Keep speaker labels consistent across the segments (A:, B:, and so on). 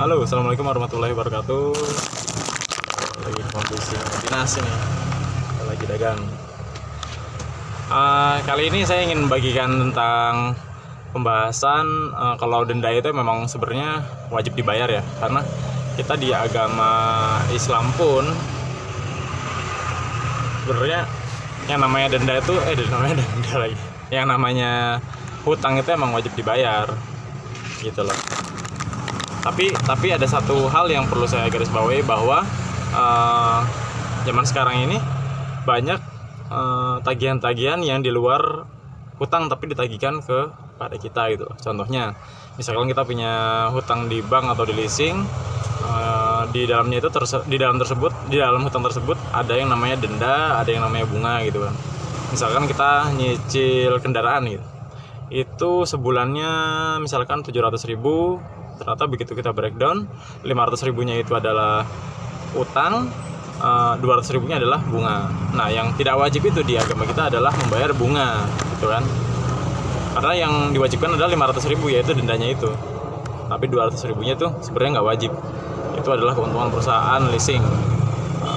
A: Halo, assalamualaikum warahmatullahi wabarakatuh. Lagi kondisi dinas ini, lagi dagang. Kali ini saya ingin membagikan tentang pembahasan kalau denda itu memang sebenarnya wajib dibayar ya, karena kita di agama Islam pun sebenarnya yang namanya denda itu yang namanya hutang itu emang wajib dibayar gitu loh. Tapi ada satu hal yang perlu saya garis bawahi, bahwa zaman sekarang ini banyak tagihan-tagihan yang di luar hutang tapi ditagihkan kepada kita gitu. Contohnya, misalkan kita punya hutang di bank atau di leasing, di dalamnya itu di dalam hutang tersebut ada yang namanya denda, ada yang namanya bunga gitu kan. Misalkan kita nyicil kendaraan gitu, itu sebulannya misalkan 700.000, ternyata begitu kita breakdown 500.000-nya itu adalah utang, 200.000-nya adalah bunga. Nah, yang tidak wajib itu di agama kita adalah membayar bunga gitu kan, karena yang diwajibkan adalah 500.000 yaitu dendanya itu, tapi 200.000-nya itu sebenarnya nggak wajib. Itu adalah keuntungan perusahaan leasing.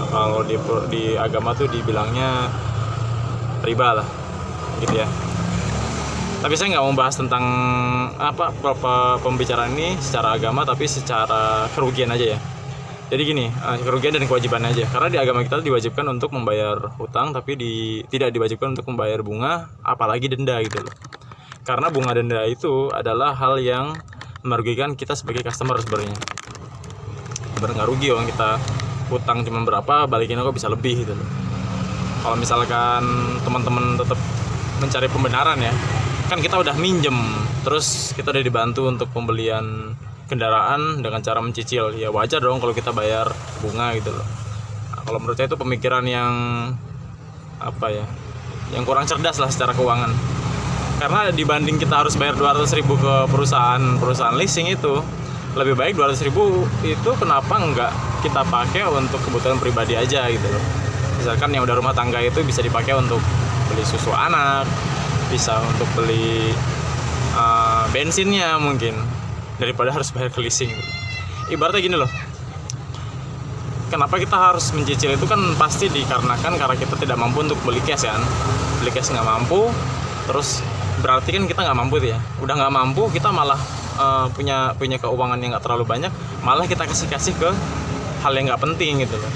A: Kalau di agama tuh dibilangnya riba lah gitu ya. Tapi saya nggak mau bahas tentang pembicaraan ini secara agama, tapi secara kerugian aja ya. Jadi gini, kerugian dan kewajiban aja. Karena di agama kita diwajibkan untuk membayar hutang, tapi tidak diwajibkan untuk membayar bunga, apalagi denda gitu loh. Karena bunga denda itu adalah hal yang merugikan kita sebagai customer sebenarnya. Sebenarnya nggak rugi, orang kita hutang cuma berapa, balikin kok bisa lebih gitu loh. Kalau misalkan teman-teman tetap mencari pembenaran ya, kan kita udah minjem, terus kita udah dibantu untuk pembelian kendaraan dengan cara mencicil, ya wajar dong kalau kita bayar bunga gitu loh. Nah, kalau menurut saya itu pemikiran yang yang kurang cerdas lah secara keuangan. Karena dibanding kita harus bayar 200.000 ke perusahaan leasing, itu lebih baik 200.000 itu kenapa enggak kita pakai untuk kebutuhan pribadi aja gitu loh. Misalkan yang udah rumah tangga itu bisa dipakai untuk beli susu anak, bisa untuk beli bensinnya mungkin, daripada harus bayar ke leasing. Ibaratnya gini loh, kenapa kita harus mencicil itu kan pasti dikarenakan karena kita tidak mampu untuk beli cash kan. Beli cash nggak mampu, terus berarti kan kita nggak mampu ya. Udah nggak mampu, kita malah punya keuangan yang nggak terlalu banyak, malah kita kasih ke hal yang nggak penting gitu loh.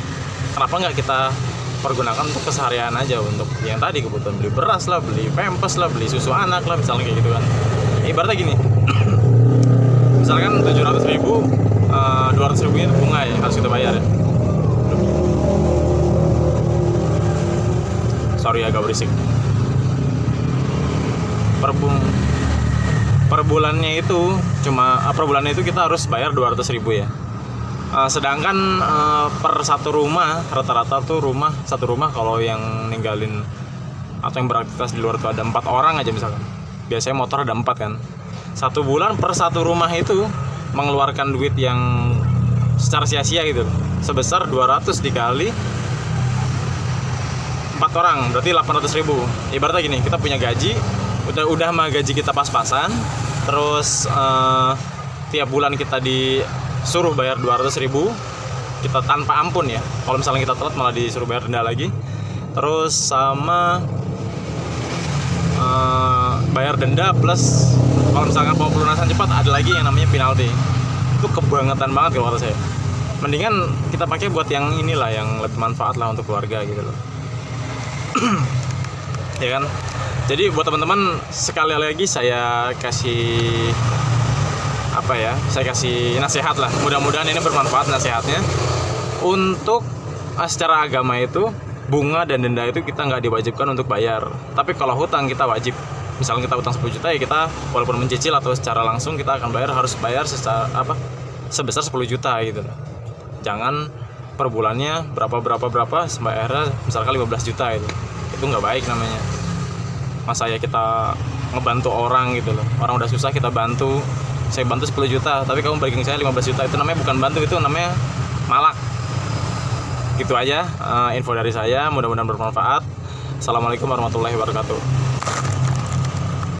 A: Kenapa nggak kita pergunakan untuk keseharian aja, untuk yang tadi kebutuhan beli beras lah, beli pampers lah, beli susu anak lah, misalnya kayak gitu kan. Ibaratnya gini, misalkan 700.000, 200.000 itu bunga ya, harus kita bayar ya. Sorry agak berisik. Per bulannya itu per bulannya itu kita harus bayar 200.000 ya. Sedangkan per satu rumah, rata-rata tuh satu rumah kalau yang ninggalin atau yang beraktivitas di luar tuh ada 4 orang aja misalkan. Biasanya motor ada 4 kan. Satu bulan per satu rumah itu mengeluarkan duit yang secara sia-sia gitu, sebesar 200 dikali 4 orang, berarti 800.000. Ibaratnya gini, kita punya gaji, udah mah gaji kita pas-pasan, terus tiap bulan kita disuruh bayar 200.000, kita tanpa ampun ya. Kalau misalnya kita telat malah disuruh bayar denda lagi. Terus sama bayar denda plus kalau misalkan mau pelunasan cepat ada lagi yang namanya penalti. Itu kebangetan banget kalau kata saya. Mendingan kita pakai buat yang inilah, yang lebih manfaat lah untuk keluarga gitu loh. Ya kan? Jadi buat teman-teman, sekali lagi saya kasih nasihat lah. Mudah-mudahan ini bermanfaat nasihatnya. Untuk secara agama itu bunga dan denda itu kita nggak diwajibkan untuk bayar. Tapi kalau hutang kita wajib. Misalnya kita hutang 10 juta ya, kita walaupun mencicil atau secara langsung kita akan harus bayar sebesar 10 juta gitu. Jangan per bulannya berapa sampai akhirnya misalkan 15 juta itu nggak baik namanya. Masa ya kita ngebantu orang gitu loh. Orang udah susah kita bantu. Saya bantu 10 juta, tapi kamu bagi saya 15 juta. Itu namanya bukan bantu, itu namanya malak. Gitu aja info dari saya, mudah-mudahan bermanfaat. Assalamualaikum warahmatullahi wabarakatuh.